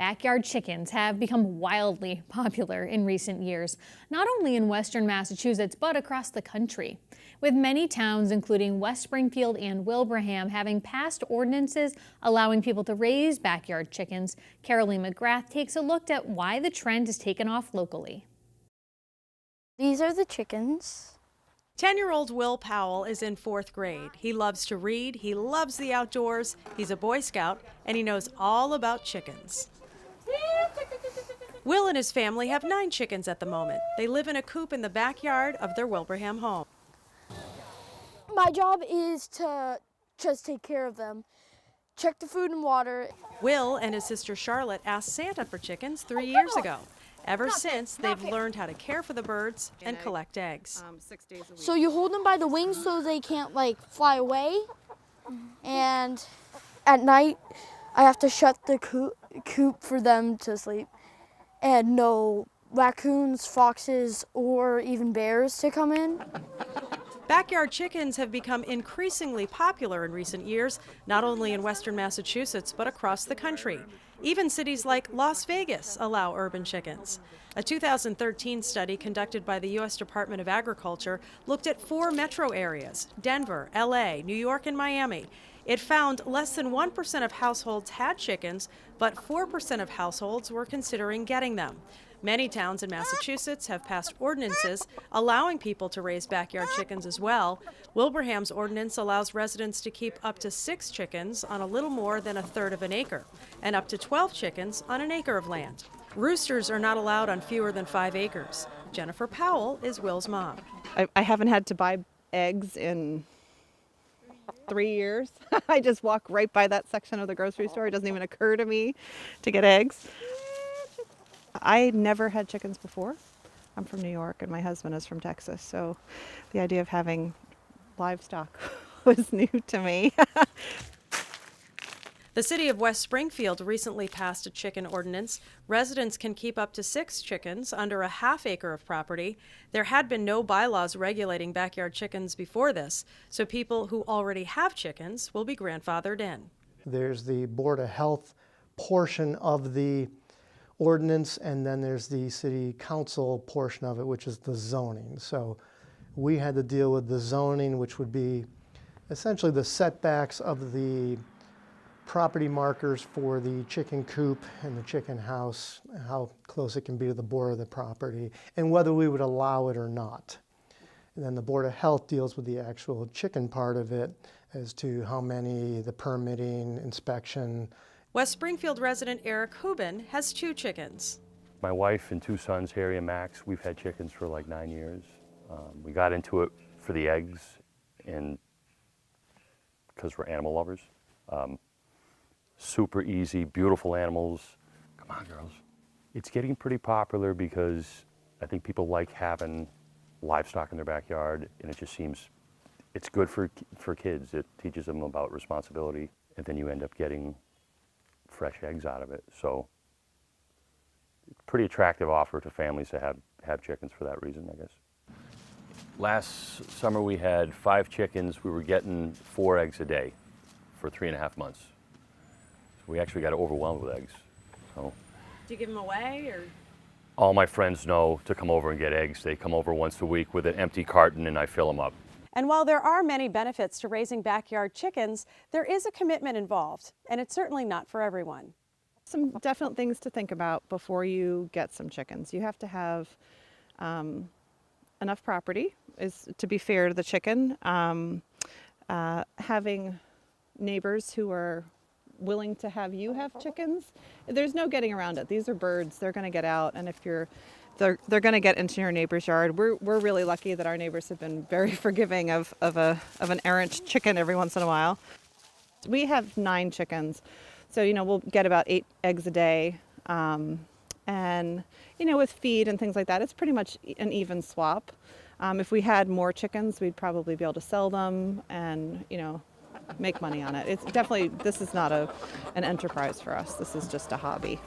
Backyard chickens have become wildly popular in recent years, not only in western Massachusetts, but across the country. With many towns, including West Springfield and Wilbraham, having passed ordinances allowing people to raise backyard chickens, Carolee McGrath takes a look at why the trend has taken off locally. These are the chickens. 10-year-old Will Powell is in 4th grade. He loves to read, he loves the outdoors, he's a Boy Scout, and he knows all about chickens. Will and his family have 9 chickens at the moment. They live in a coop in the backyard of their Wilbraham home. My job is to just take care of them, check the food and water. Will and his sister Charlotte asked Santa for chickens 3 years ago. Ever since, they've learned how to care for the birds and collect eggs. 6 days a week. So you hold them by the wings so they can't fly away. And at night, I have to shut the coop for them to sleep. And no raccoons, foxes, or even bears to come in. Backyard chickens have become increasingly popular in recent years, not only in western Massachusetts, but across the country. Even cities like Las Vegas allow urban chickens. A 2013 study conducted by the U.S. Department of Agriculture looked at 4 metro areas: Denver, L.A., New York, and Miami. It found less than 1% of households had chickens, but 4% of households were considering getting them. Many towns in Massachusetts have passed ordinances allowing people to raise backyard chickens as well. Wilbraham's ordinance allows residents to keep up to 6 chickens on a little more than 1/3 of an acre, and up to 12 chickens on an acre of land. Roosters are not allowed on fewer than 5 acres. Jennifer Powell is Will's mom. I haven't had to buy eggs in 3 years. I just walk right by that section of the grocery store. It doesn't even occur to me to get eggs. I never had chickens before. I'm from New York and my husband is from Texas, so the idea of having livestock was new to me. The city of West Springfield recently passed a chicken ordinance. Residents can keep up to 6 chickens under a ½ acre of property. There had been no bylaws regulating backyard chickens before this, so people who already have chickens will be grandfathered in. There's the Board of Health portion of the ordinance, and then there's the city council portion of it, which is the zoning. So we had to deal with the zoning, which would be essentially the setbacks of the property markers for the chicken coop and the chicken house, how close it can be to the border of the property, and whether we would allow it or not. And then the Board of Health deals with the actual chicken part of it as to how many, the permitting, inspection. West Springfield resident Eric Hubin has 2 chickens. My wife and 2 sons, Harry and Max, we've had chickens for like 9 years. We got into it for the eggs and because we're animal lovers. Super easy, beautiful animals. Come on, girls. It's getting pretty popular because I think people like having livestock in their backyard, and it just seems it's good for kids. It teaches them about responsibility, and then you end up getting fresh eggs out of it. So pretty attractive offer to families to have chickens for that reason, I guess. Last summer we had 5 chickens. We were getting 4 eggs a day for 3.5 months. So we actually got overwhelmed with eggs. So Do you give them away, or? all my friends know to come over and get eggs. They come over once a week with an empty carton and I fill them up. And while there are many benefits to raising backyard chickens, there is a commitment involved, and it's certainly not for everyone. Some definite things to think about before you get some chickens. You have to have enough property, is to be fair to the chicken. Having neighbors who are willing to have you have chickens. There's no getting around it. These are birds. They're going to get out, and if they're going to get into your neighbor's yard. We're really lucky that our neighbors have been very forgiving of an errant chicken every once in a while. We have 9 chickens, so we'll get about 8 eggs a day, and with feed and things like that, it's pretty much an even swap. If we had more chickens, we'd probably be able to sell them and make money on it. It's definitely, this is not an enterprise for us. This is just a hobby.